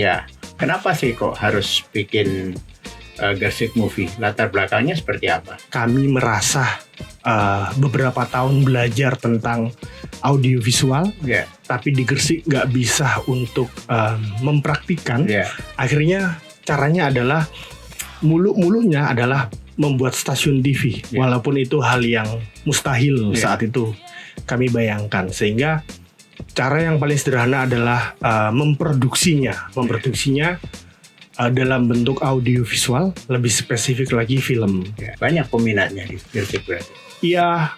Ya, kenapa sih kok harus bikin Gresik Movie? Latar belakangnya seperti apa? Kami merasa beberapa tahun belajar tentang audiovisual, tapi di Gresik nggak bisa untuk mempraktikkan. Akhirnya caranya adalah muluk-muluknya adalah membuat stasiun TV, walaupun itu hal yang mustahil saat itu kami bayangkan. Sehingga cara yang paling sederhana adalah memproduksinya dalam bentuk audiovisual, lebih spesifik lagi film. Banyak peminatnya di Gresik berarti. Iya,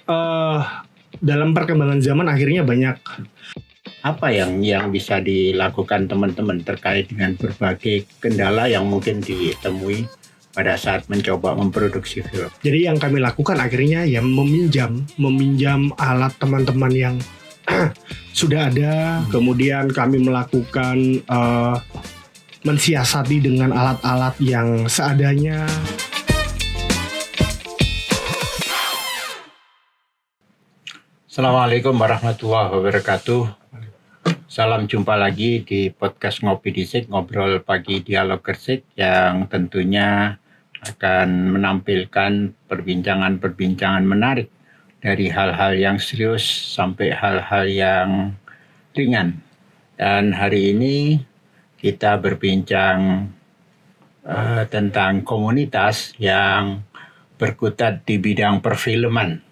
dalam perkembangan zaman akhirnya banyak. Apa yang bisa dilakukan teman-teman terkait dengan berbagai kendala yang mungkin ditemui pada saat mencoba memproduksi film? Jadi yang kami lakukan akhirnya ya meminjam alat teman-teman yang sudah ada. Kemudian kami melakukan mensiasati dengan alat-alat yang seadanya. Assalamualaikum warahmatullahi wabarakatuh. Salam jumpa lagi di podcast Ngopi Dhisik, ngobrol pagi dialog Gresik, yang tentunya akan menampilkan perbincangan-perbincangan menarik dari hal-hal yang serius sampai hal-hal yang ringan. Dan hari ini kita berbincang tentang komunitas yang berkutat di bidang perfilman.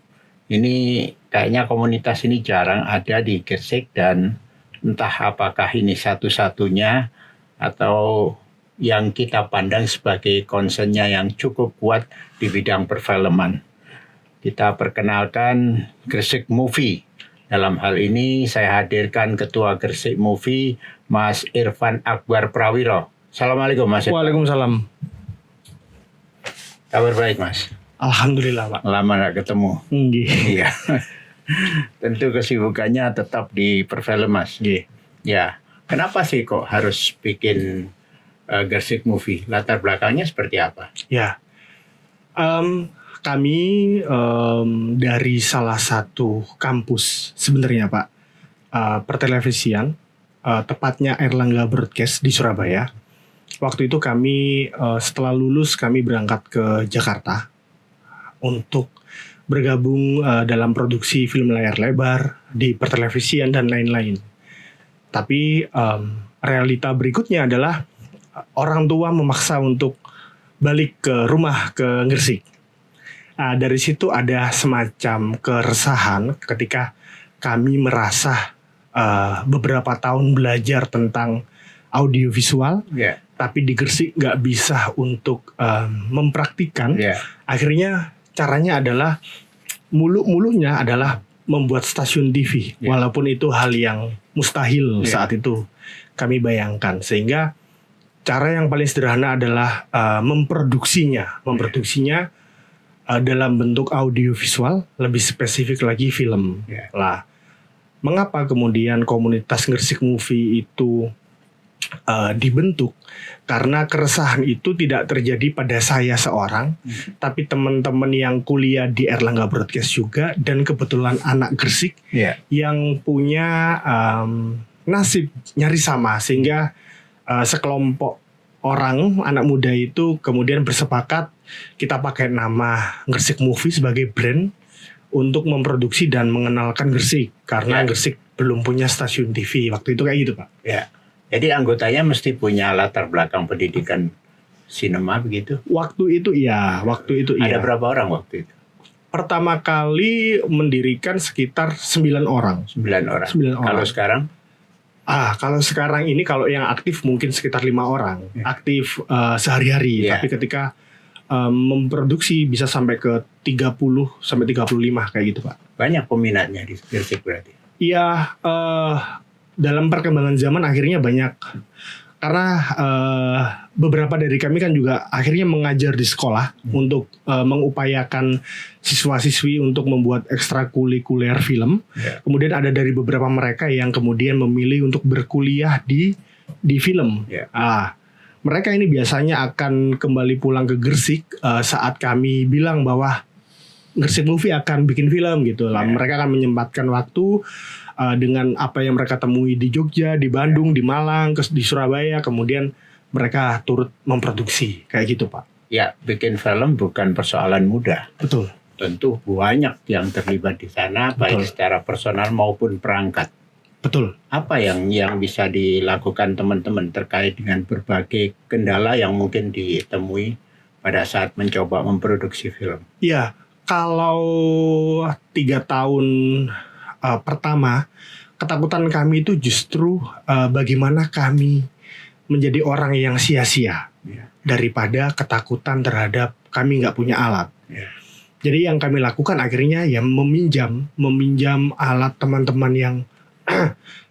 Ini kayaknya komunitas ini jarang ada di Gresik, dan entah apakah ini satu-satunya atau yang kita pandang sebagai concernnya yang cukup kuat di bidang perfilman. Kita perkenalkan Gresik Movie. Dalam hal ini saya hadirkan Ketua Gresik Movie, Mas Irfan Akbar Prawiro. Assalamualaikum Mas Irfan. Waalaikumsalam. Kabar baik Mas? Alhamdulillah Pak. Lama gak ketemu. Iya. Tentu kesibukannya tetap di perfilm Mas. Ya. Kenapa sih kok harus bikin Gresik Movie? Latar belakangnya seperti apa? Ya. Kami dari salah satu kampus sebenarnya Pak, pertelevisian, tepatnya Erlangga Broadcast di Surabaya. Waktu itu kami setelah lulus kami berangkat ke Jakarta untuk bergabung dalam produksi film layar lebar di pertelevisian dan lain-lain. Tapi realita berikutnya adalah orang tua memaksa untuk balik ke rumah ke Gresik. Dari situ ada semacam keresahan ketika kami merasa beberapa tahun belajar tentang audiovisual, tapi di Gresik nggak bisa untuk mempraktikkan. Akhirnya caranya adalah muluk-muluknya adalah membuat stasiun TV, walaupun itu hal yang mustahil saat itu kami bayangkan. Sehingga cara yang paling sederhana adalah memproduksinya dalam bentuk audiovisual, lebih spesifik lagi film. Lah, mengapa kemudian komunitas Gresik Movie itu dibentuk? Karena keresahan itu tidak terjadi pada saya seorang, tapi teman-teman yang kuliah di Erlangga Broadcast juga, dan kebetulan anak Gresik yang punya nasib nyaris sama, sehingga sekelompok orang anak muda itu kemudian bersepakat kita pakai nama Gresik Movie sebagai brand untuk memproduksi dan mengenalkan Gresik, karena Gresik belum punya stasiun TV waktu itu, kayak gitu Pak. Jadi anggotanya mesti punya latar belakang pendidikan sinema begitu? Waktu itu iya. Ada berapa orang waktu itu? Pertama kali mendirikan sekitar 9 orang. 9 orang. Kalau sekarang? Kalau sekarang ini kalau yang aktif mungkin sekitar 5 orang. Aktif sehari-hari. Tapi ketika memproduksi bisa sampai ke 30 sampai 35 kayak gitu Pak. Banyak peminatnya di Gresik berarti? Iya, dalam perkembangan zaman akhirnya banyak, karena beberapa dari kami kan juga akhirnya mengajar di sekolah untuk mengupayakan siswa-siswi untuk membuat ekstrakurikuler film. Kemudian ada dari beberapa mereka yang kemudian memilih untuk berkuliah di film. Mereka ini biasanya akan kembali pulang ke Gresik saat kami bilang bahwa Gresik Movie akan bikin film gitu lah. Mereka akan menyempatkan waktu dengan apa yang mereka temui di Jogja, di Bandung, di Malang, di Surabaya, kemudian mereka turut memproduksi kayak gitu, Pak. Ya, bikin film bukan persoalan mudah. Betul. Tentu banyak yang terlibat di sana, baik secara personal maupun perangkat. Betul. Apa yang bisa dilakukan teman-teman terkait dengan berbagai kendala yang mungkin ditemui pada saat mencoba memproduksi film? Iya, kalau 3 tahun pertama, ketakutan kami itu justru bagaimana kami menjadi orang yang sia-sia daripada ketakutan terhadap kami nggak punya alat. Jadi yang kami lakukan akhirnya ya meminjam alat teman-teman yang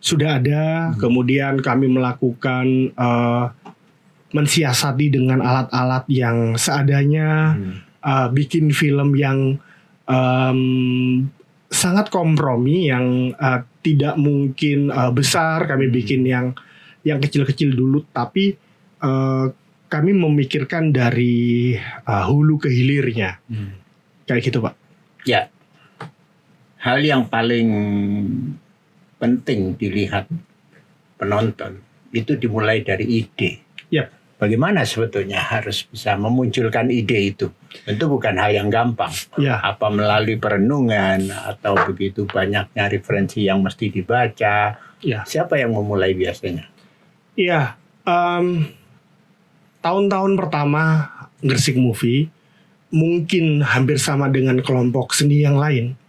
sudah ada, kemudian kami melakukan mensiasati dengan alat-alat yang seadanya, bikin film yang sangat kompromi, yang tidak mungkin besar. Kami bikin yang kecil-kecil dulu, tapi kami memikirkan dari hulu ke hilirnya, kayak gitu, Pak. Ya, hal yang paling penting dilihat penonton itu dimulai dari ide. Yap. Bagaimana sebetulnya harus bisa memunculkan ide itu? Tentu bukan hal yang gampang. Ya. Apa melalui perenungan atau begitu banyaknya referensi yang mesti dibaca? Ya. Siapa yang memulai biasanya? Iya, tahun-tahun pertama Gresik Movie mungkin hampir sama dengan kelompok seni yang lain.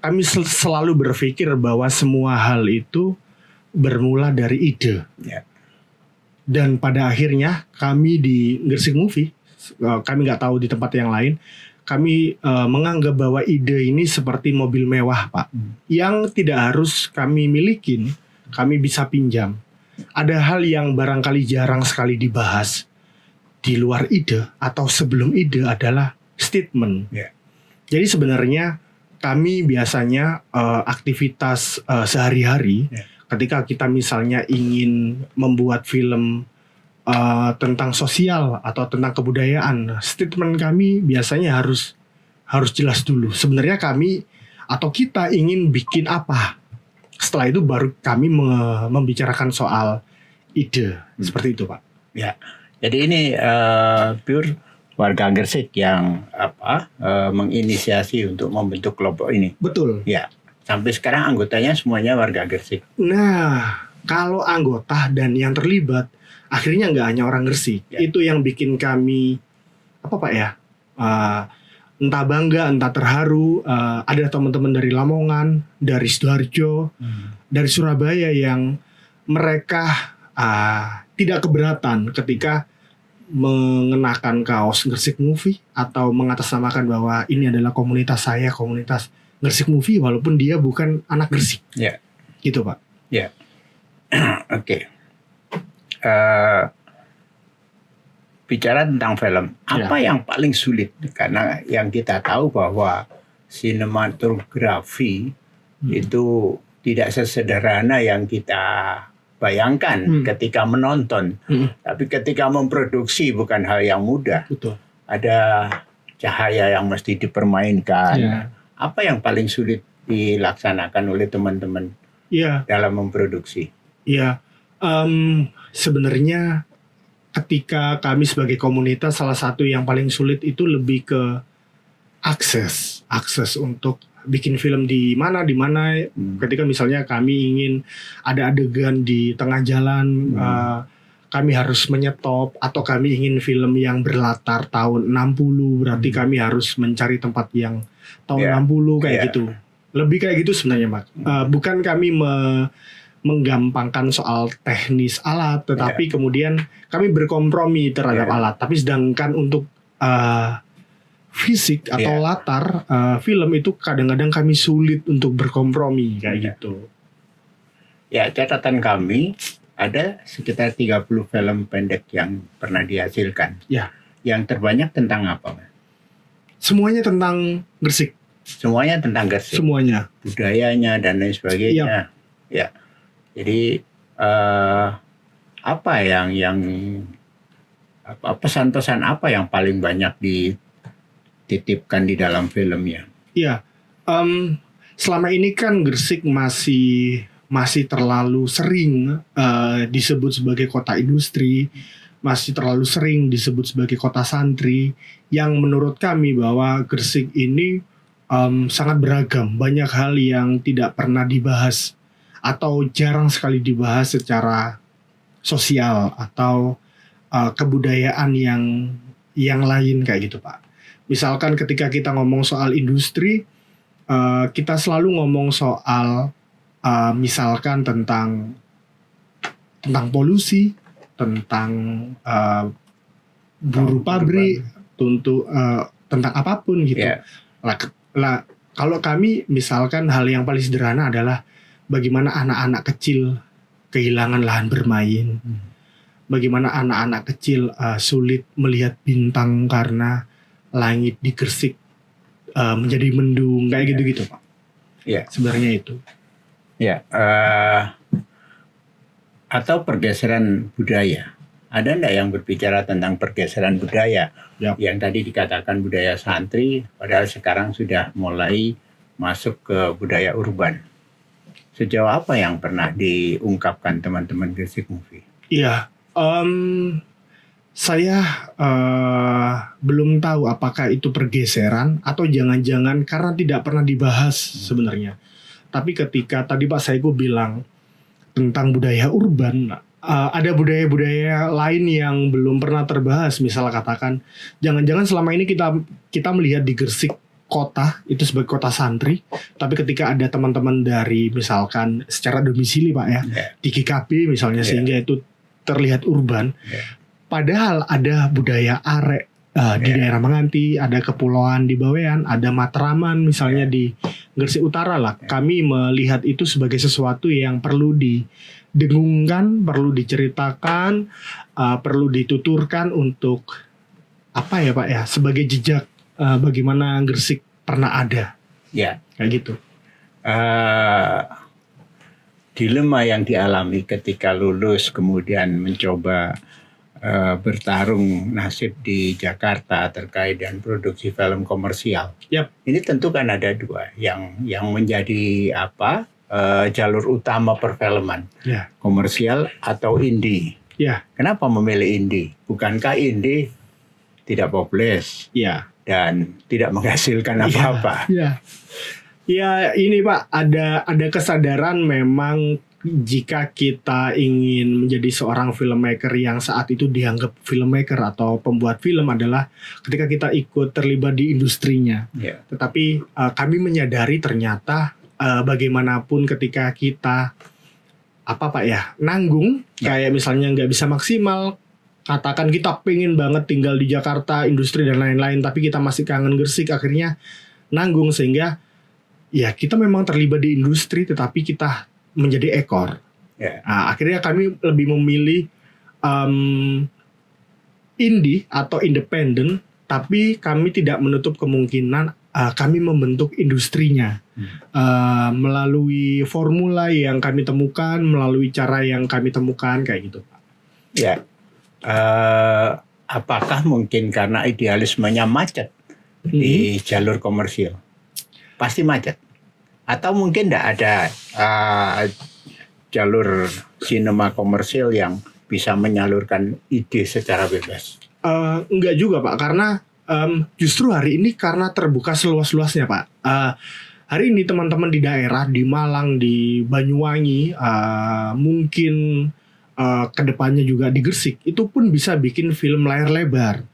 Kami selalu berpikir bahwa semua hal itu bermula dari ide. Ya. Dan pada akhirnya kami di Gresik Movie, kami nggak tahu di tempat yang lain, kami menganggap bahwa ide ini seperti mobil mewah, Pak, yang tidak harus kami milikin, kami bisa pinjam. Ada hal yang barangkali jarang sekali dibahas di luar ide atau sebelum ide adalah statement. Yeah. Jadi sebenarnya kami biasanya aktivitas sehari-hari, ketika kita misalnya ingin membuat film tentang sosial atau tentang kebudayaan, statement kami biasanya harus jelas dulu. Sebenarnya kami atau kita ingin bikin apa. Setelah itu baru kami membicarakan soal ide. Seperti itu, Pak. Ya. Jadi ini pure warga Gresik yang menginisiasi untuk membentuk kelompok ini. Betul. Ya. Sampai sekarang anggotanya semuanya warga Gresik. Nah, kalau anggota dan yang terlibat akhirnya nggak hanya orang Gresik. Ya. Itu yang bikin kami apa, Pak ya? Entah bangga, entah terharu. Ada teman-teman dari Lamongan, dari Sidoarjo, dari Surabaya yang mereka tidak keberatan ketika mengenakan kaos Gresik Movie atau mengatasnamakan bahwa ini adalah komunitas saya, komunitas Gresik Movie, walaupun dia bukan anak Gresik. Ya. Gitu, Pak. Ya. Oke. Bicara tentang film, apa yang paling sulit? Karena yang kita tahu bahwa sinematografi itu tidak sesederhana yang kita bayangkan ketika menonton. Tapi ketika memproduksi bukan hal yang mudah. Betul. Ada cahaya yang mesti dipermainkan. Ya. Apa yang paling sulit dilaksanakan oleh teman-teman dalam memproduksi? Iya, sebenarnya ketika kami sebagai komunitas, salah satu yang paling sulit itu lebih ke akses untuk bikin film di mana. Ketika misalnya kami ingin ada adegan di tengah jalan, kami harus menyetop, atau kami ingin film yang berlatar tahun 60, berarti kami harus mencari tempat yang tahun 60 kayak gitu. Lebih kayak gitu sebenarnya, Mak. Bukan kami menggampangkan soal teknis alat, tetapi kemudian kami berkompromi terhadap alat. Tapi sedangkan untuk fisik atau latar film itu kadang-kadang kami sulit untuk berkompromi kayak gitu. Ya, catatan kami ada sekitar 30 film pendek yang pernah dihasilkan. Ya. Yang terbanyak tentang apa? Semuanya tentang Gresik. Semuanya tentang Gresik. Semuanya. Budayanya dan lain sebagainya. Ya. Jadi apa yang pesan-pesan apa yang paling banyak dititipkan di dalam filmnya? Iya, selama ini kan Gresik masih terlalu sering disebut sebagai kota industri, masih terlalu sering disebut sebagai kota santri, yang menurut kami bahwa Gresik ini sangat beragam, banyak hal yang tidak pernah dibahas atau jarang sekali dibahas secara sosial atau kebudayaan yang lain kayak gitu Pak. Misalkan ketika kita ngomong soal industri, kita selalu ngomong soal misalkan tentang polusi, tentang buruh pabrik, tentang apapun gitu. Ya. Lah, kalau kami misalkan hal yang paling sederhana adalah bagaimana anak-anak kecil kehilangan lahan bermain, bagaimana anak-anak kecil sulit melihat bintang karena langit di Gresik menjadi mendung kayak gitu-gitu Pak. Ya. Sebenarnya itu. Ya. Atau pergeseran budaya. Ada enggak yang berbicara tentang pergeseran budaya? Yap. Yang tadi dikatakan budaya santri, padahal sekarang sudah mulai masuk ke budaya urban. Sejauh apa yang pernah diungkapkan teman-teman Gresik Movie? Iya, saya belum tahu apakah itu pergeseran atau jangan-jangan karena tidak pernah dibahas sebenarnya. Tapi ketika tadi Pak Saiku bilang tentang budaya urban, ada budaya-budaya lain yang belum pernah terbahas. Misal katakan, jangan-jangan selama ini kita melihat di Gresik kota itu sebagai kota santri, tapi ketika ada teman-teman dari misalkan secara domisili Pak ya, di GKB misalnya, sehingga itu terlihat urban. Padahal ada budaya arek di daerah Menganti, ada kepulauan di Bawean, ada Matraman misalnya di Gresik Utara lah. Kami melihat itu sebagai sesuatu yang perlu didengungkan, perlu diceritakan, perlu dituturkan untuk apa ya Pak ya, sebagai jejak bagaimana Gresik pernah ada. Ya. Kayak gitu. Dilema yang dialami ketika lulus kemudian mencoba bertarung nasib di Jakarta terkait dengan produksi film komersial. Yap. Ini tentu kan ada dua yang menjadi jalur utama perfilman, komersial atau indie. Kenapa memilih indie? Bukankah indie tidak populer dan tidak menghasilkan apa-apa? Ya ini Pak, ada kesadaran memang jika kita ingin menjadi seorang filmmaker yang saat itu dianggap filmmaker atau pembuat film adalah ketika kita ikut terlibat di industrinya. Tetapi kami menyadari ternyata bagaimanapun ketika kita nanggung, kayak misalnya nggak bisa maksimal, katakan kita pengen banget tinggal di Jakarta, industri dan lain-lain, tapi kita masih kangen Gresik, akhirnya nanggung sehingga ya kita memang terlibat di industri tetapi kita menjadi ekor. Akhirnya kami lebih memilih indie atau independen, tapi kami tidak menutup kemungkinan kami membentuk industrinya melalui formula yang kami temukan, melalui cara yang kami temukan kayak gitu. Apakah mungkin karena idealismenya macet di jalur komersil? Pasti macet. Atau mungkin tidak ada jalur sinema komersil yang bisa menyalurkan ide secara bebas? Enggak juga Pak, karena justru hari ini karena terbuka seluas-luasnya Pak. Hari ini teman-teman di daerah, di Malang, di Banyuwangi, mungkin kedepannya juga di Gresik, itu pun bisa bikin film layar lebar.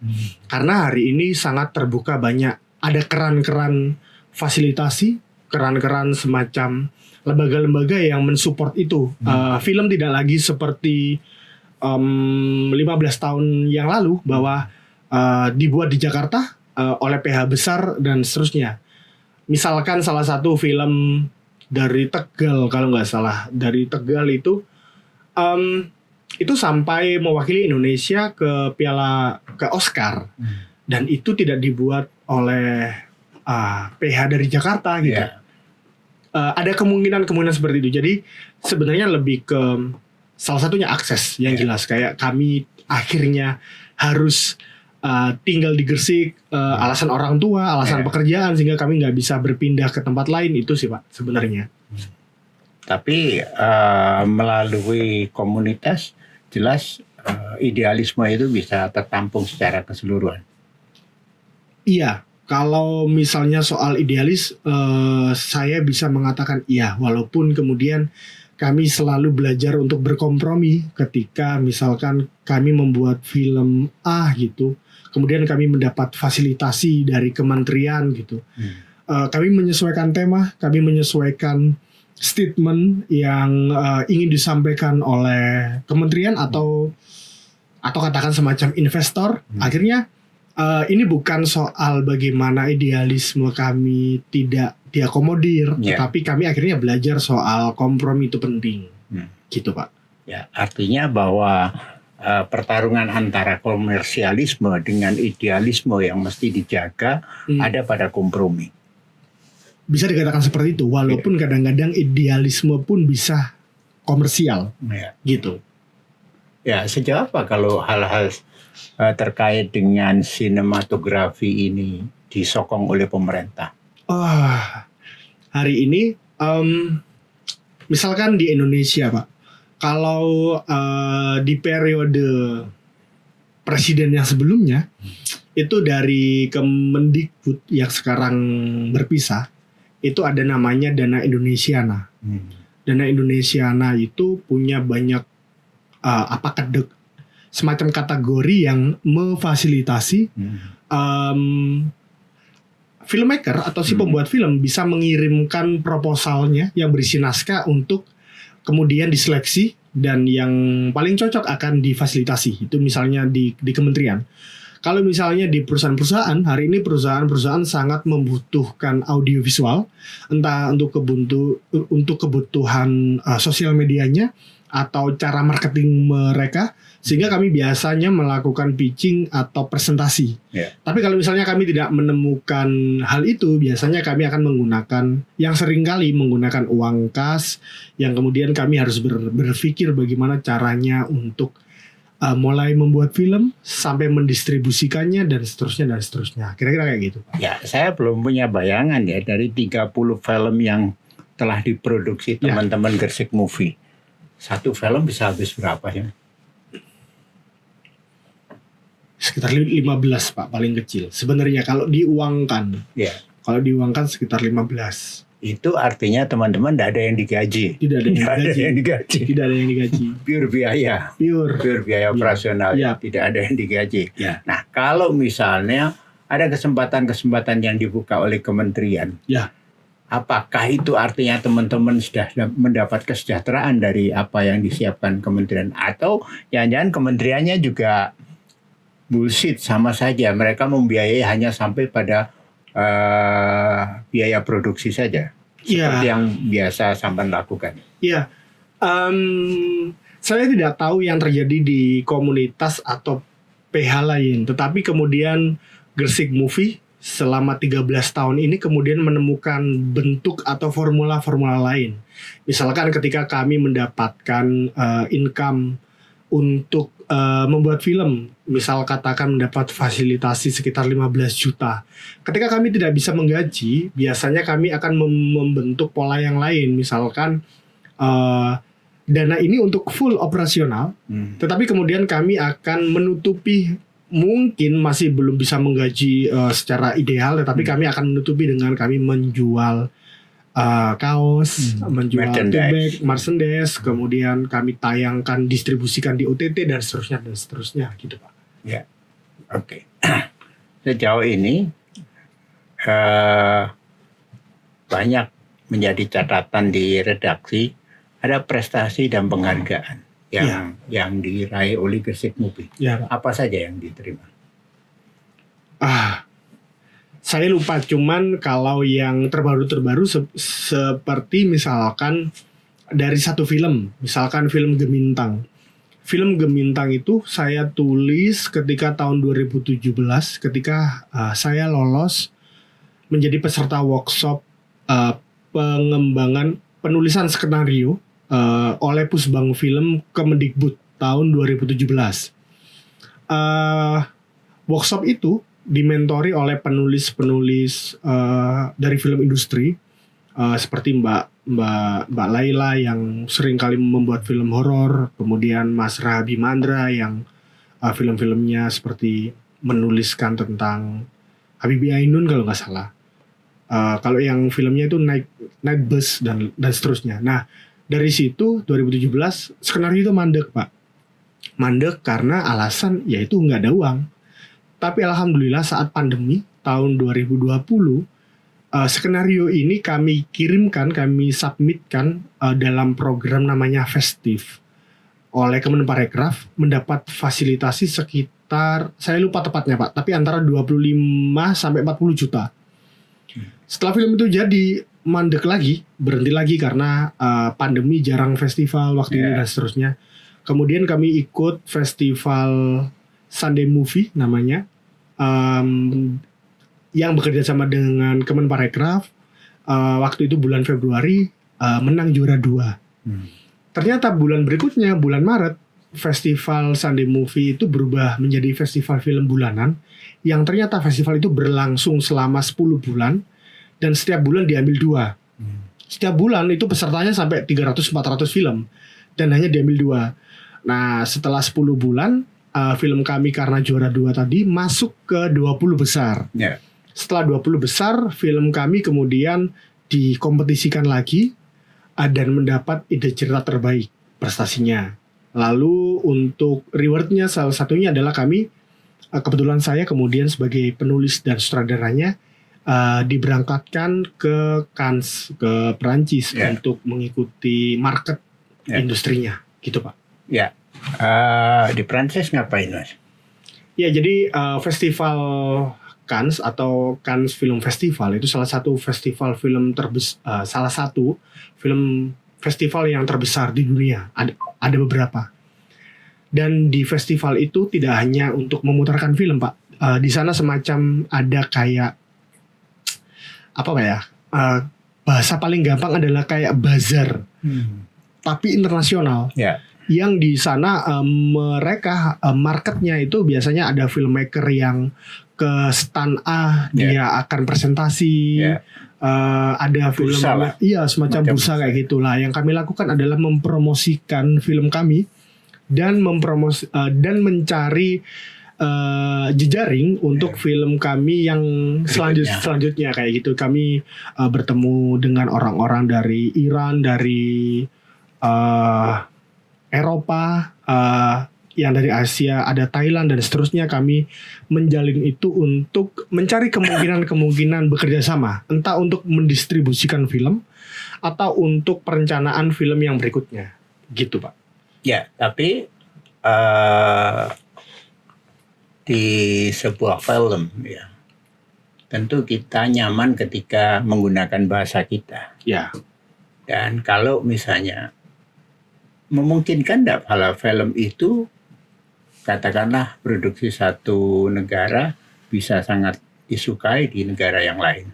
Karena hari ini sangat terbuka, banyak, ada keran-keran fasilitasi, keran-keran semacam lembaga-lembaga yang mensupport itu. Film tidak lagi seperti 15 tahun yang lalu bahwa dibuat di Jakarta oleh PH besar dan seterusnya. Misalkan salah satu film dari Tegal, kalau nggak salah, dari Tegal itu sampai mewakili Indonesia ke Oscar, dan itu tidak dibuat oleh PH dari Jakarta gitu. Ada kemungkinan seperti itu. Jadi sebenarnya lebih ke salah satunya akses yang jelas, kayak kami akhirnya harus tinggal di Gresik, alasan orang tua, alasan pekerjaan, sehingga kami nggak bisa berpindah ke tempat lain. Itu sih Pak sebenarnya. Tapi melalui komunitas jelas idealisme itu bisa tertampung secara keseluruhan. Iya, kalau misalnya soal idealis, saya bisa mengatakan iya, walaupun kemudian kami selalu belajar untuk berkompromi ketika misalkan kami membuat film A gitu, kemudian kami mendapat fasilitasi dari kementerian gitu. Kami menyesuaikan tema, kami menyesuaikan statement yang ingin disampaikan oleh kementerian atau katakan semacam investor. Akhirnya ini bukan soal bagaimana idealisme kami tidak diakomodir, tetapi kami akhirnya belajar soal kompromi itu penting, gitu Pak. Ya, artinya bahwa pertarungan antara komersialisme dengan idealisme yang mesti dijaga ada pada kompromi. Bisa dikatakan seperti itu, walaupun kadang-kadang idealisme pun bisa komersial, gitu. Ya, sejauh apa kalau hal-hal terkait dengan sinematografi ini disokong oleh pemerintah? Hari ini, misalkan di Indonesia Pak, kalau di periode presiden yang sebelumnya, itu dari Kemendikbud yang sekarang berpisah, itu ada namanya Dana Indonesiana. Dana Indonesiana itu punya banyak semacam kategori yang memfasilitasi filmmaker atau si pembuat film bisa mengirimkan proposalnya yang berisi naskah untuk kemudian diseleksi, dan yang paling cocok akan difasilitasi. Itu misalnya di kementerian. Kalau misalnya di perusahaan-perusahaan, hari ini perusahaan-perusahaan sangat membutuhkan audiovisual, entah untuk kebutuhan sosial medianya atau cara marketing mereka, sehingga kami biasanya melakukan pitching atau presentasi. Tapi kalau misalnya kami tidak menemukan hal itu, biasanya kami akan menggunakan, yang seringkali menggunakan uang kas, yang kemudian kami harus berpikir bagaimana caranya untuk mulai membuat film sampai mendistribusikannya dan seterusnya. Kira-kira kayak gitu. Ya, saya belum punya bayangan ya dari 30 film yang telah diproduksi teman-teman Gresik Movie. Satu film bisa habis berapa ya? Sekitar 15 Pak, paling kecil. Sebenarnya kalau diuangkan. Kalau diuangkan sekitar 15. Itu artinya teman-teman tidak ada yang digaji. Tidak ada yang digaji. Tidak ada yang digaji. Pure biaya. Pure biaya operasional. Tidak ada yang digaji. Nah, kalau misalnya ada kesempatan-kesempatan yang dibuka oleh kementerian. Apakah itu artinya teman-teman sudah mendapat kesejahteraan dari apa yang disiapkan kementerian? Atau jangan-jangan kementeriannya juga bullshit, sama saja. Mereka membiayai hanya sampai pada biaya produksi saja, seperti yang biasa sampean lakukan. Saya tidak tahu yang terjadi di komunitas atau PH lain, tetapi kemudian Gresik Movie selama 13 tahun ini kemudian menemukan bentuk atau formula-formula lain. Misalkan ketika kami mendapatkan income untuk membuat film, misal katakan mendapat fasilitasi sekitar 15 juta. Ketika kami tidak bisa menggaji, biasanya kami akan membentuk pola yang lain. Misalkan dana ini untuk full operasional, tetapi kemudian kami akan menutupi, mungkin masih belum bisa menggaji secara ideal, tetapi kami akan menutupi dengan kami menjual kaos, menjual tote merchandise, kemudian kami tayangkan, distribusikan di OTT dan seterusnya gitu Pak. Oke. Sejauh ini banyak menjadi catatan di redaksi, ada prestasi dan penghargaan yang diraih oleh Gresik Movie. Apa saja yang diterima? Saya lupa, cuman kalau yang terbaru seperti misalkan dari satu film, misalkan film Gemintang. Film Gemintang itu saya tulis ketika tahun 2017, ketika saya lolos menjadi peserta workshop pengembangan penulisan skenario oleh Pusbang Film Kemendikbud tahun 2017. workshop itu dimentori oleh penulis-penulis dari film industri, seperti Mbak Laila yang sering kali membuat film horor, kemudian Mas Rabi Mandra yang film-filmnya seperti menuliskan tentang Habibie Ainun kalau nggak salah. Kalau yang filmnya itu Night Bus dan seterusnya. Nah, dari situ 2017 skenario itu mandek, Pak. Mandek karena alasan yaitu nggak ada uang. Tapi alhamdulillah saat pandemi tahun 2020, skenario ini kami kirimkan, kami submitkan dalam program namanya Festive oleh Kemenparekraf, mendapat fasilitasi sekitar, saya lupa tepatnya Pak, tapi antara 25 sampai 40 juta. Setelah film itu jadi, mandek lagi, berhenti lagi karena pandemi, jarang festival waktu itu dan seterusnya. Kemudian kami ikut festival Sunday Movie namanya, yang bekerja sama dengan Kemenparekraf. Waktu itu bulan Februari menang juara 2. Ternyata bulan berikutnya, bulan Maret, festival Sunday Movie itu berubah menjadi festival film bulanan, yang ternyata festival itu berlangsung selama 10 bulan dan setiap bulan diambil 2. Setiap bulan itu pesertanya sampai 300-400 film dan hanya diambil 2. Nah, setelah 10 bulan, film kami karena juara 2 tadi masuk ke 20 besar. Setelah 20 besar, film kami kemudian dikompetisikan lagi dan mendapat ide cerita terbaik prestasinya. Lalu untuk rewardnya salah satunya adalah kami, kebetulan saya kemudian sebagai penulis dan sutradaranya diberangkatkan ke Cannes, ke Perancis untuk mengikuti market industrinya, gitu Pak. Ya, di Perancis ngapain Mas? Ya, jadi festival Cannes atau Cannes Film Festival itu salah satu festival film salah satu film festival yang terbesar di dunia. Ada beberapa. Dan di festival itu tidak hanya untuk memutarkan film, Pak. Di sana semacam ada kayak apa Pak ya? Bahasa paling gampang adalah kayak bazar. Tapi internasional. Yang di sana mereka marketnya itu biasanya ada filmmaker yang ke stand A, dia akan presentasi, ada film, semacam bursa kayak gitulah. Yang kami lakukan adalah mempromosikan film kami dan dan mencari jejaring untuk film kami yang selanjutnya kayak gitu. Kami bertemu dengan orang-orang dari Iran, dari Eropa, yang dari Asia, ada Thailand dan seterusnya. Kami menjalin itu untuk mencari kemungkinan bekerja sama, entah untuk mendistribusikan film atau untuk perencanaan film yang berikutnya, gitu Pak. Ya, tapi di sebuah film ya, tentu kita nyaman ketika menggunakan bahasa kita. Ya. Dan kalau misalnya memungkinkan tidak kalau film itu katakanlah produksi satu negara bisa sangat disukai di negara yang lain?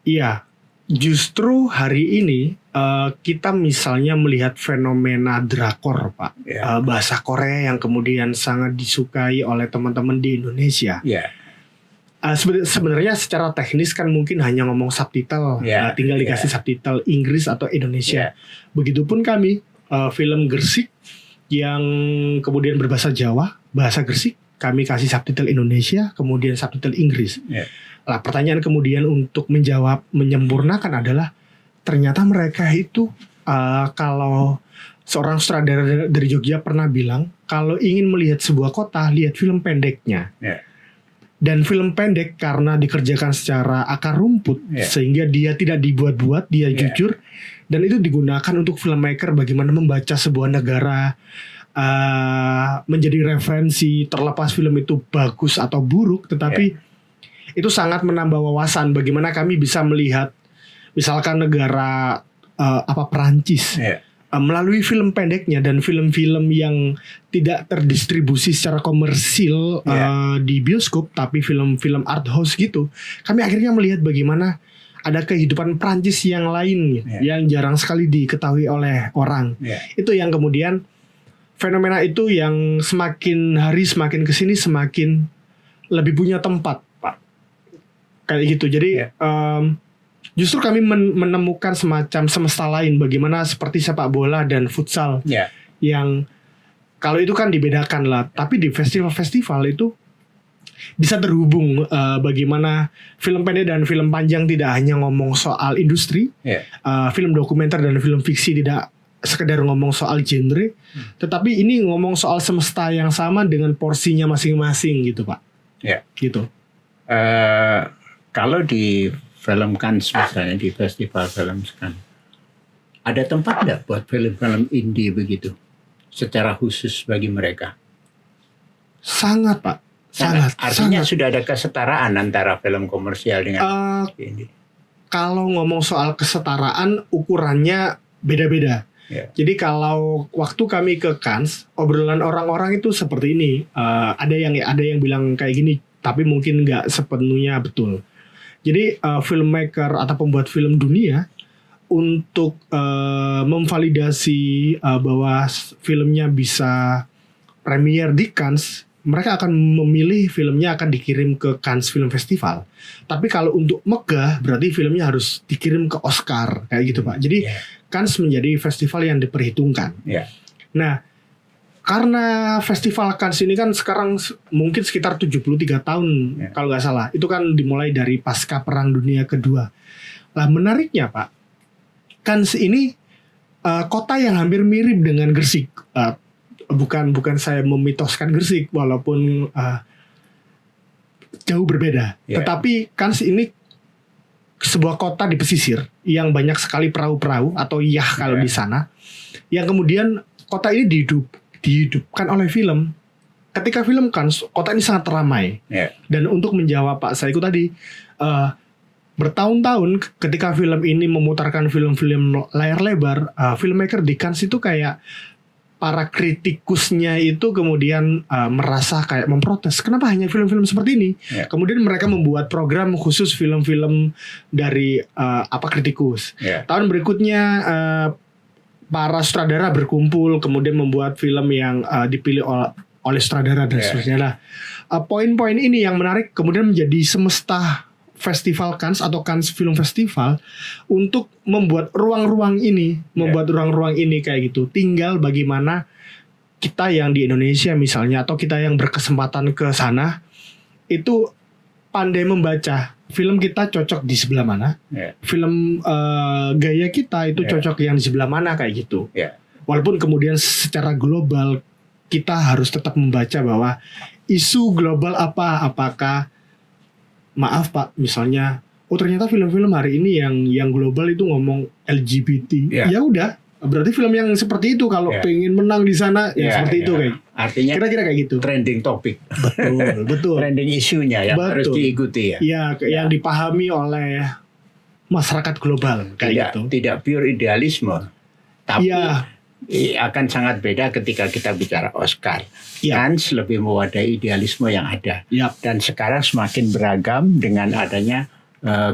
Iya, justru hari ini kita misalnya melihat fenomena drakor, Pak. Bahasa Korea yang kemudian sangat disukai oleh teman-teman di Indonesia. Sebenarnya secara teknis kan mungkin hanya ngomong subtitle, tinggal dikasih subtitle Inggris atau Indonesia. Begitupun kami, film Gersik yang kemudian berbahasa Jawa, bahasa Gersik, kami kasih subtitle Indonesia, kemudian subtitle Inggris. Nah, pertanyaan kemudian untuk menyempurnakan adalah ternyata mereka itu kalau seorang sutradara dari Jogja pernah bilang kalau ingin melihat sebuah kota, lihat film pendeknya. Dan film pendek karena dikerjakan secara akar rumput sehingga dia tidak dibuat-buat, dia jujur. Dan itu digunakan untuk filmmaker bagaimana membaca sebuah negara menjadi referensi, terlepas film itu bagus atau buruk, tetapi itu sangat menambah wawasan bagaimana kami bisa melihat misalkan negara Perancis melalui film pendeknya dan film-film yang tidak terdistribusi secara komersil di bioskop, tapi film-film art house gitu. Kami akhirnya melihat bagaimana ada kehidupan Prancis yang lain yang jarang sekali diketahui oleh orang. Itu yang kemudian fenomena itu yang semakin hari semakin kesini semakin lebih punya tempat, Pak. Kayak gitu. Jadi justru kami menemukan semacam semesta lain, bagaimana seperti sepak bola dan futsal yang kalau itu kan dibedakan lah. Tapi di festival-festival itu bisa terhubung, bagaimana film pendek dan film panjang tidak hanya ngomong soal industri, film dokumenter dan film fiksi tidak sekedar ngomong soal genre, tetapi ini ngomong soal semesta yang sama dengan porsinya masing-masing gitu, Pak. Gitu. Kalau di film Cannes misalnya, di festival film Cannes, ada tempat nggak buat film-film indie begitu, secara khusus bagi mereka? Sangat, Pak. Sangat. Artinya sudah ada kesetaraan antara film komersial dengan indie. Kalau ngomong soal kesetaraan, ukurannya beda-beda. Jadi kalau waktu kami ke Cannes, obrolan orang-orang itu seperti ini. Ada yang bilang kayak gini, tapi mungkin nggak sepenuhnya betul. Jadi filmmaker atau pembuat film dunia untuk memvalidasi bahwa filmnya bisa premier di Cannes, mereka akan memilih filmnya akan dikirim ke Cannes Film Festival. Tapi kalau untuk megah, berarti filmnya harus dikirim ke Oscar, kayak gitu, Pak. Jadi Cannes menjadi festival yang diperhitungkan. Nah, karena festival Cannes ini kan sekarang mungkin sekitar 73 tahun kalau nggak salah. Itu kan dimulai dari pasca Perang Dunia Kedua. Nah, menariknya, Pak, Cannes ini kota yang hampir mirip dengan Gresik. Bukan saya memitoskan Gresik, walaupun jauh berbeda. Tetapi Cannes ini sebuah kota di pesisir yang banyak sekali perahu-perahu atau kalau di sana, yang kemudian kota ini dihidupkan oleh film. Ketika film Cannes, kota ini sangat ramai. Dan untuk menjawab Pak Saiku tadi, bertahun-tahun ketika film ini memutarkan film-film layar lebar, filmmaker di Cannes itu kayak para kritikusnya itu kemudian merasa kayak memprotes, kenapa hanya film-film seperti ini? Kemudian mereka membuat program khusus film-film dari kritikus. Tahun berikutnya para sutradara berkumpul kemudian membuat film yang dipilih oleh sutradara dan seterusnya. Nah, poin-poin ini yang menarik kemudian menjadi semesta Festival Cannes atau Cannes Film Festival untuk membuat ruang-ruang ini, kayak gitu. Tinggal bagaimana kita yang di Indonesia misalnya atau kita yang berkesempatan ke sana itu pandai membaca film kita cocok di sebelah mana, film gaya kita itu cocok yang di sebelah mana, kayak gitu. Walaupun kemudian secara global kita harus tetap membaca bahwa isu global apakah maaf Pak, misalnya, ternyata film-film hari ini yang global itu ngomong LGBT. Ya udah, berarti film yang seperti itu kalau pengen menang di sana seperti itu kayak. Artinya kira-kira kayak gitu. Trending topik. Betul. Trending isunya yang harus diikuti ya. Yang dipahami oleh masyarakat global kayak gitu. Tidak pure idealisme. Tapi akan sangat beda ketika kita bicara Oscar. Cannes lebih mewadahi idealisme yang ada. Dan sekarang semakin beragam dengan adanya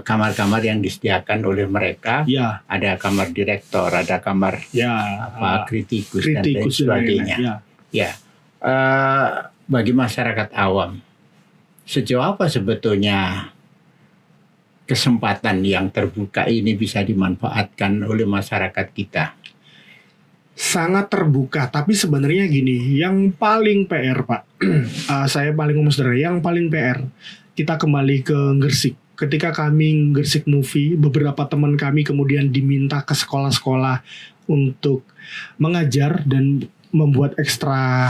kamar-kamar yang disediakan oleh mereka. Ada kamar direktor, ada kamar kritikus dan lain sebagainya. Bagi masyarakat awam, sejauh apa sebetulnya kesempatan yang terbuka ini bisa dimanfaatkan oleh masyarakat kita? Sangat terbuka, tapi sebenarnya gini, yang paling PR Pak, saya paling ngomong sederhana, yang paling PR, kita kembali ke Gresik. Ketika kami Gresik Movie, beberapa teman kami kemudian diminta ke sekolah-sekolah untuk mengajar dan membuat ekstra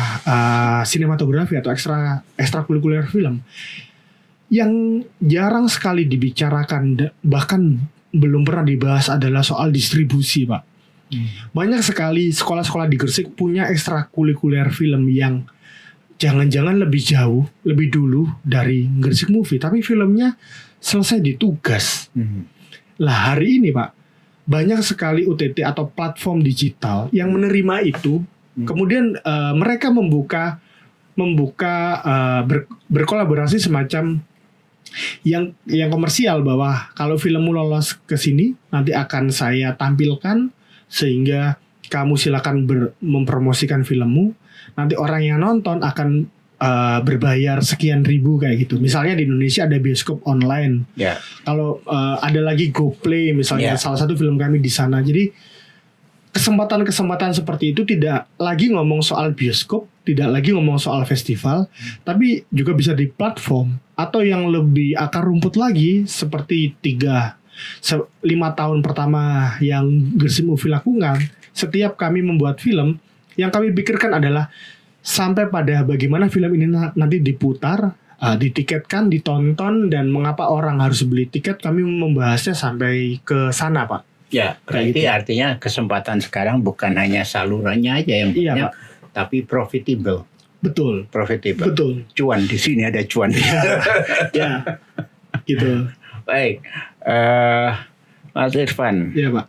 sinematografi atau ekstrakurikuler film. Yang jarang sekali dibicarakan, bahkan belum pernah dibahas adalah soal distribusi, Pak. Banyak sekali sekolah-sekolah di Gresik punya ekstrakurikuler film yang jangan-jangan lebih jauh, lebih dulu dari Gresik Movie, tapi filmnya selesai di Tugas. Lah hari ini Pak, banyak sekali OTT atau platform digital yang menerima itu, kemudian mereka berkolaborasi semacam yang komersial, bahwa kalau filmmu lolos ke sini nanti akan saya tampilkan sehingga kamu silakan mempromosikan filmmu. Nanti orang yang nonton akan berbayar sekian ribu kayak gitu. Misalnya di Indonesia ada bioskop online. Ya. Kalau ada lagi GoPlay misalnya, Ya. salah satu film kami di sana. Jadi kesempatan-kesempatan seperti itu tidak lagi ngomong soal bioskop, tidak lagi ngomong soal festival, tapi juga bisa di platform atau yang lebih akar rumput lagi seperti 5 tahun pertama yang Gresik Movie lakukan. Setiap kami membuat film, yang kami pikirkan adalah sampai pada bagaimana film ini nanti diputar, ditiketkan, ditonton, dan mengapa orang harus beli tiket. Kami membahasnya sampai ke sana, Pak. Ya, berarti gitu. artinya kesempatan sekarang bukan hanya salurannya aja yang Iya, banyak, Pak. tapi profitable. Betul. Betul. Cuan, di sini ada cuan. Ya, gitu. Baik, Mas Irfan, Iya, Pak.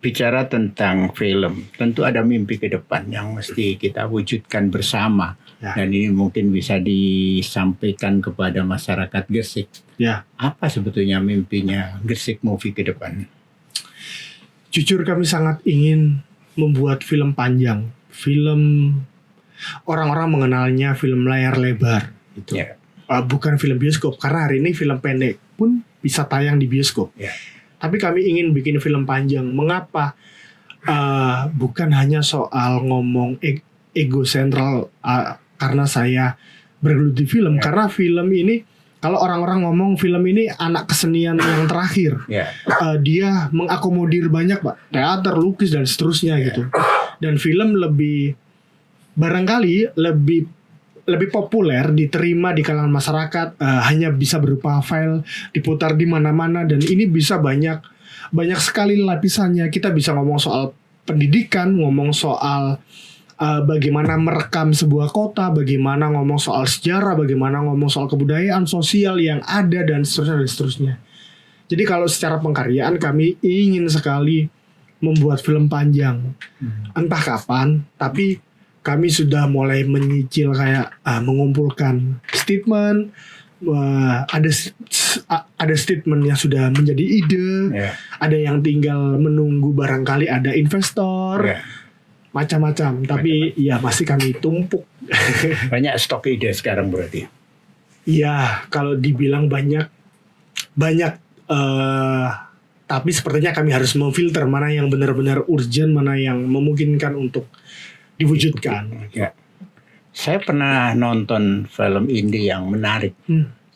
bicara tentang film, tentu ada mimpi ke depan yang mesti kita wujudkan bersama. Ya. Dan ini mungkin bisa disampaikan kepada masyarakat Gresik. Ya. Apa sebetulnya mimpinya Gresik Movie ke depan? Jujur kami sangat ingin membuat film panjang. Film orang-orang mengenalnya film layar lebar gitu. Ya. Bukan film bioskop, karena hari ini film pendek pun bisa tayang di bioskop. Ya. Tapi kami ingin bikin film panjang. Mengapa? Bukan hanya soal ngomong ego sentral karena saya bergelut di film. Ya. Karena film ini, kalau orang-orang ngomong film ini anak kesenian yang terakhir. Ya. Dia mengakomodir banyak, Pak. Teater, lukis, dan seterusnya gitu. Dan film barangkali lebih populer, diterima di kalangan masyarakat, hanya bisa berupa file, diputar di mana-mana, dan ini bisa banyak sekali lapisannya. Kita bisa ngomong soal pendidikan, ngomong soal bagaimana merekam sebuah kota, bagaimana ngomong soal sejarah, bagaimana ngomong soal kebudayaan sosial yang ada, dan seterusnya. Jadi kalau secara pengkaryaan kami ingin sekali membuat film panjang. Entah kapan, tapi kami sudah mulai menyicil kayak mengumpulkan statement, ada statement yang sudah menjadi ide, ada yang tinggal menunggu barangkali ada investor, macam-macam. Tapi ya masih kami tumpuk. Banyak stok ide sekarang berarti. Ya kalau dibilang banyak, tapi sepertinya kami harus memfilter mana yang benar-benar urgent, mana yang memungkinkan untuk diwujudkan. Ya. Saya pernah nonton film indie yang menarik.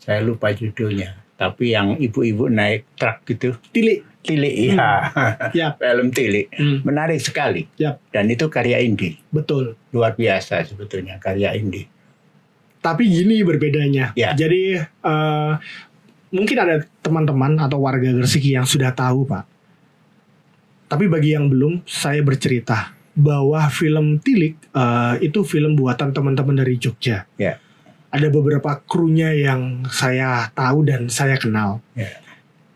Saya lupa judulnya. Tapi yang ibu-ibu naik truk gitu. Tilik. Iya. Yap. Film Tilik. Menarik sekali. Yap. Dan itu karya indie. Betul. Luar biasa sebetulnya karya indie. Tapi gini berbedanya. Ya. Jadi mungkin ada teman-teman atau warga Gresik yang sudah tahu, Pak. Tapi bagi yang belum, saya bercerita bahwa film Tilik itu film buatan teman-teman dari Jogja. Ya. Ada beberapa krunya yang saya tahu dan saya kenal. Ya.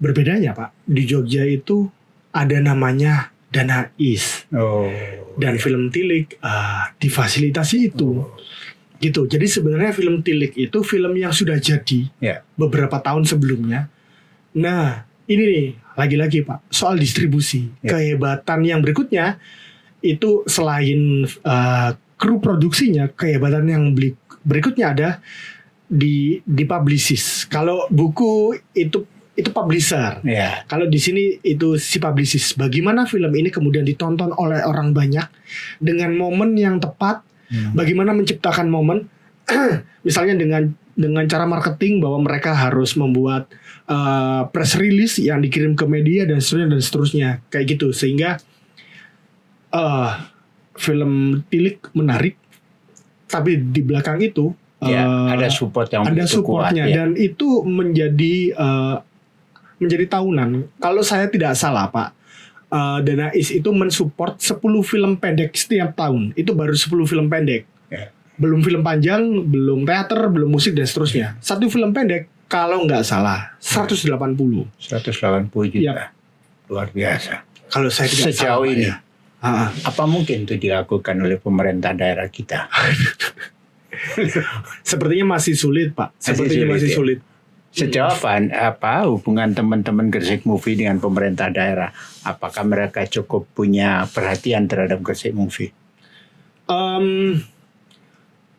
Berbedanya, Pak, di Jogja itu ada namanya Dana Is. Oh. Dan film Tilik difasilitasi itu. Gitu. Jadi sebenarnya film Tilik itu film yang sudah jadi beberapa tahun sebelumnya. Nah, ini nih lagi-lagi, Pak, soal distribusi. Kehebatan yang berikutnya itu selain kru produksinya, kehebatan yang berikutnya ada di publicist. Kalau buku itu publisher. Kalau di sini itu si publicist. Bagaimana film ini kemudian ditonton oleh orang banyak dengan momen yang tepat. Bagaimana menciptakan momen, misalnya dengan cara marketing bahwa mereka harus membuat press release yang dikirim ke media dan seterusnya kayak gitu, sehingga film Tilik menarik, tapi di belakang itu ada support yang ada supportnya kuat, dan itu menjadi tahunan. Kalau saya tidak salah, Pak, Dana Is itu mensupport 10 film pendek setiap tahun. Itu baru 10 film pendek. Belum film panjang, belum teater, belum musik dan seterusnya. Satu film pendek kalau nggak salah 180 juta. Yap. Luar biasa. Kalau saya tidak sejauh salah, ini ya. Apa mungkin itu dilakukan oleh pemerintah daerah kita? Sepertinya masih sulit, Pak. Masih sulit. Sejauh apa hubungan teman-teman Gresik Movie dengan pemerintah daerah? Apakah mereka cukup punya perhatian terhadap Gresik Movie?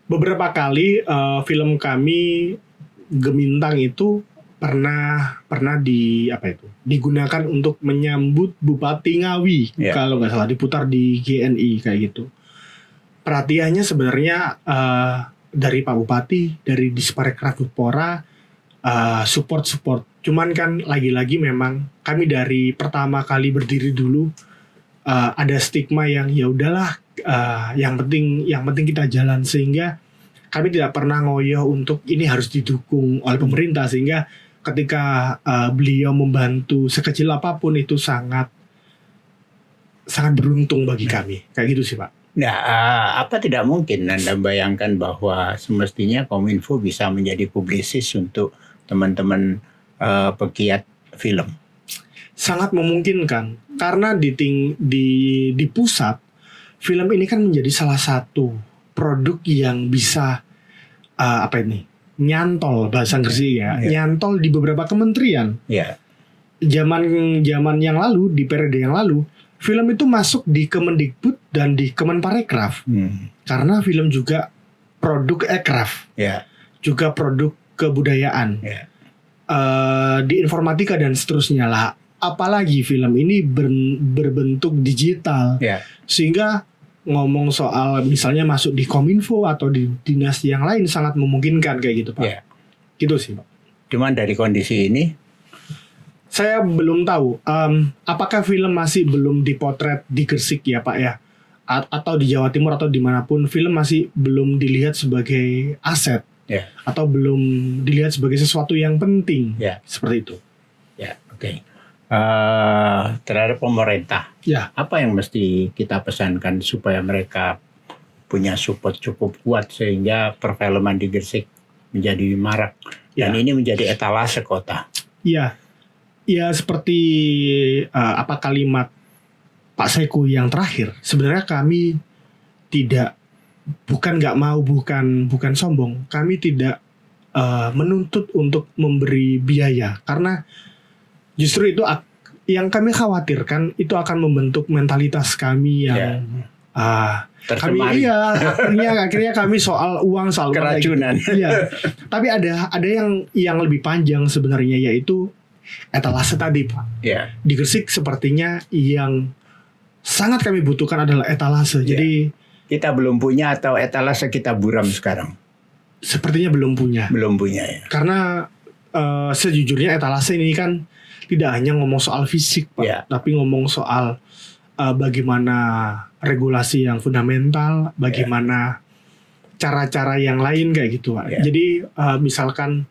beberapa kali film kami Gemintang itu pernah digunakan untuk menyambut Bupati Ngawi, kalau nggak salah diputar di GNI kayak gitu. Perhatiannya sebenarnya dari Pak Bupati, dari Disparekraf Bupora, support. Cuman kan lagi-lagi memang kami dari pertama kali berdiri dulu ada stigma yang ya udahlah, yang penting kita jalan, sehingga kami tidak pernah ngoyo untuk ini harus didukung oleh pemerintah, sehingga ketika beliau membantu sekecil apapun itu sangat beruntung bagi kami. Kayak gitu sih, Pak. Nah, apa tidak mungkin Anda bayangkan bahwa semestinya Kominfo bisa menjadi publisis untuk teman-teman pegiat film? Sangat memungkinkan, karena di pusat film ini kan menjadi salah satu produk yang bisa nyantol, bahasa Inggris ya, nyantol di beberapa kementerian. Zaman yang lalu, di periode yang lalu, film itu masuk di Kemendikbud dan di Kemenparekraf. Karena film juga produk ekraf, juga produk kebudayaan, di informatika dan seterusnya lah. Apalagi film ini berbentuk digital, sehingga ngomong soal misalnya masuk di Kominfo atau di dinas yang lain sangat memungkinkan kayak gitu, Pak. Gitu sih, Pak. Cuman dari kondisi ini, saya belum tahu apakah film masih belum dipotret di Gresik ya, Pak ya, atau di Jawa Timur atau dimanapun, film masih belum dilihat sebagai aset, atau belum dilihat sebagai sesuatu yang penting, seperti itu. Oke. Terhadap pemerintah, apa yang mesti kita pesankan supaya mereka punya support cukup kuat sehingga perfilman di Gresik menjadi marak dan ini menjadi etalase kota? Ya seperti kalimat Pak Seko yang terakhir. Sebenarnya kami bukan sombong. Kami tidak menuntut untuk memberi biaya, karena justru itu yang kami khawatirkan itu akan membentuk mentalitas kami yang akhirnya kami soal uang soal keracunan. Tapi ada yang lebih panjang sebenarnya, yaitu etalase tadi, Pak. Di Gresik sepertinya yang sangat kami butuhkan adalah etalase. Jadi kita belum punya, atau etalase kita buram sekarang? Sepertinya belum punya ya. Karena sejujurnya etalase ini kan tidak hanya ngomong soal fisik, Pak, tapi ngomong soal bagaimana regulasi yang fundamental, bagaimana cara-cara yang lain kayak gitu, Pak. Jadi misalkan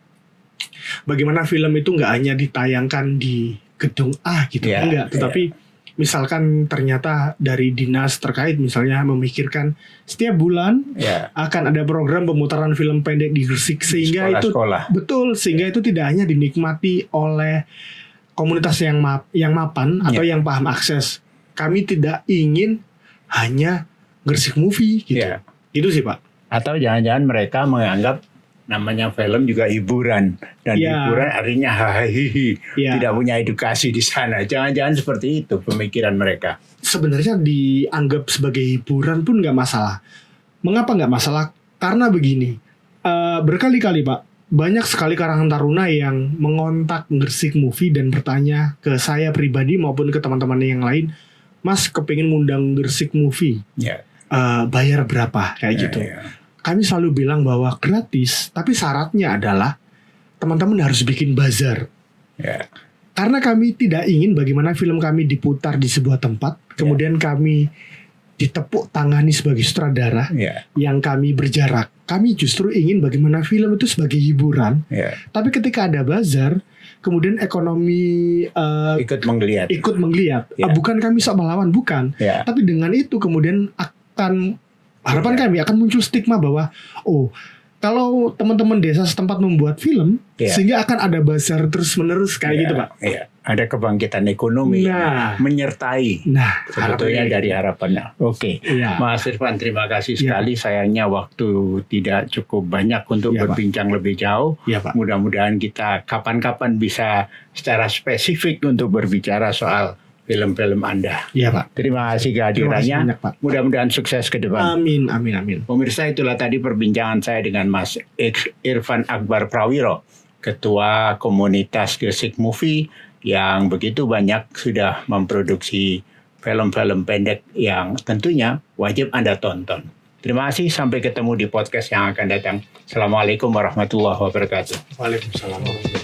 bagaimana film itu nggak hanya ditayangkan di gedung A gitu, enggak, tetapi misalkan ternyata dari dinas terkait misalnya memikirkan setiap bulan akan ada program pemutaran film pendek di Gresik, sehingga sehingga itu tidak hanya dinikmati oleh komunitas yang mapan atau yang paham akses. Kami tidak ingin hanya Gresik Movie gitu. Itu sih, Pak. Atau jangan-jangan mereka menganggap namanya film juga hiburan, dan hiburan artinya hahihi, tidak punya edukasi di sana. Jangan-jangan seperti itu pemikiran mereka. Sebenarnya dianggap sebagai hiburan pun nggak masalah. Mengapa nggak masalah? Karena begini, berkali-kali, Pak, banyak sekali karangan taruna yang mengontak Gresik Movie dan bertanya ke saya pribadi maupun ke teman-teman yang lain, Mas kepingin ngundang Gresik Movie, bayar berapa kayak gitu. Kami selalu bilang bahwa gratis, tapi syaratnya adalah teman-teman harus bikin bazar. Karena kami tidak ingin bagaimana film kami diputar di sebuah tempat, kemudian kami ditepuk tangani sebagai sutradara, yang kami berjarak. Kami justru ingin bagaimana film itu sebagai hiburan, tapi ketika ada bazar, kemudian ekonomi ikut menggeliat. Bukan kami sok melawan, bukan. Tapi dengan itu kemudian harapan kami akan muncul stigma bahwa kalau teman-teman desa setempat membuat film, sehingga akan ada bazar terus-menerus kayak gitu, Pak. Ada kebangkitan ekonomi menyertai. Sebetulnya dari harapannya. Mas Irfan, terima kasih sekali. Sayangnya waktu tidak cukup banyak untuk berbincang lebih jauh. Mudah-mudahan kita kapan-kapan bisa secara spesifik untuk berbicara soal film-film Anda. Iya Pak. Terima kasih Terima kasih kehadirannya. banyak Pak. Mudah-mudahan sukses ke depan. Amin, amin, amin. Pemirsa, itulah tadi perbincangan saya dengan Mas Irfan Akbar Prawiro, Ketua Komunitas Gresik Movie yang begitu banyak sudah memproduksi film-film pendek yang tentunya wajib Anda tonton. Terima kasih, sampai ketemu di podcast yang akan datang. Assalamualaikum warahmatullahi wabarakatuh. Waalaikumsalam warahmatullahi wabarakatuh.